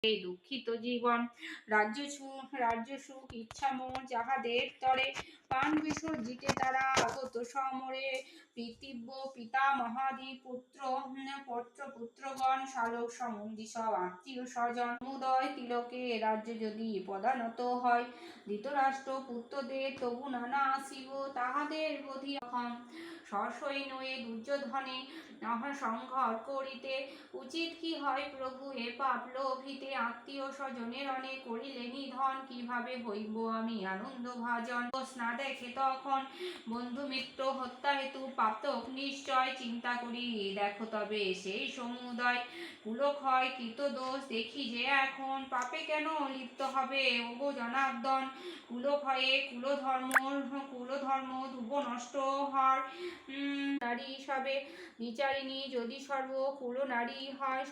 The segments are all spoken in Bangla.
এই দুঃখিত জীবন। রাজ্য সুখ ইচ্ছা মোর যাহাদের তরে, প্রাণ বিসর্জিতে তারা আগত সমরে। পিতৃব্য পিতা মহাদি পুত্রগণ শালক সম্বন্ধী সব আত্মীয় স্বজন সমুদয় তিলকে রাজ্য যদি পদানত হয়, ধৃতরাষ্ট্র পুত্রদের তবু নানা আসিব তাহাদের বোধি সসৈন্যে দুর্যোধনে সংঘর করিতে। উচিত কি হয় প্রভু এ পাপ লোভিতে, আত্মীয় স্বজনের অনেক করিলে নিধন, কিভাবে হইব আমি আনন্দ ভাজন। না দেখে তখন বন্ধু মিত্র হত্যা হেতু পাতক নিশ্চয়, চিন্তা করি দেখো তবে সেই সমুদয় কুলক্ষয় কৃত দোষ দেখি যে এখন, পাপে কেন লিপ্ত হবে ওগো জনার্দন। কুলক্ষয়ে কুলধর্ম ধুব নষ্ট হর, নারী সবে বিচারিণী যদি সর্ব কুল নারী হয়,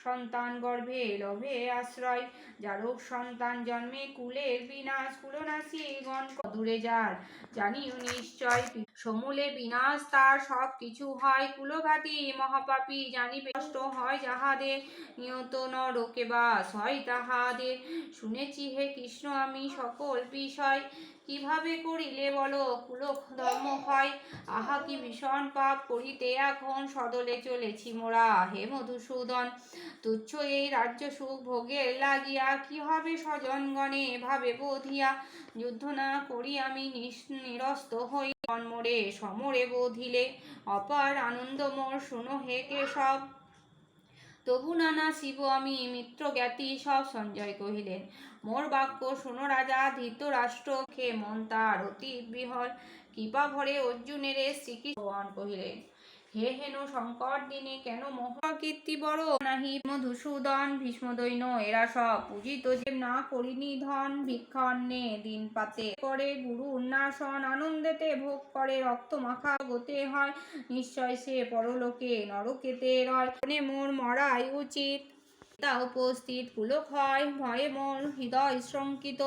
সন্তান গর্ভে লভে আশ্রয়। যারক সন্তান জন্মে কুলের বিনাশ, কুলনাশী গণ দূরে যার জানিও নিশ্চয়, সমূলে বিনাশ তার সব কিছু হয়। কুলঘাতী মহাপাপী জানিবে কষ্ট হয় যাহাদের, নিয়ত নরকে বাস হয় তাহাদের। শুনেছি হে কৃষ্ণ আমি সকল বিষয়, কিভাবে করিলে বলো কুল ধর্ম হয়। আহা কি ভীষণ পাপ করিতে এখন, সদলে চলেছি মোরা হে মধুসূদন। তুচ্ছ এই রাজ্য সুখ ভোগের লাগিয়া, কি হবে স্বজনগণে ভাবে বোধিয়া। যুদ্ধ না করি আমি নিরস্ত হই, জন্মরে সমরে বোধিলে অপার আনন্দ মোর। শুনো হে কেশব তবু নানা শিব আমি মিত্র জ্ঞাতি সব। সঞ্জয় কহিলেন মোর বাক্য শোনো রাজা, ধৃতরাষ্ট্র খে মন তার অতি বিহল। কৃপা ভরে অর্জুনের শ্রীকৃষ্ণ কহিলেন, হে হেনু সংকট দিনে কেন মহাকীর্তি বড় নাহি মধুসূদন। ভীষ্মদৈন্য এরা সব পূজিত যে, না করিনি ধন ভিক্ষা অন্নে দিন পাতে করে গুরু উন্নাসন। আনন্দেতে ভোগ করে রক্ত মাখা গতে হয়, নিশ্চয় সে পরলোকে নরকেতে রয়। মোর মরাই উচিত তা উপস্থিত কুলক্ষয় ভয়ে মোর হৃদয় শঙ্কিত।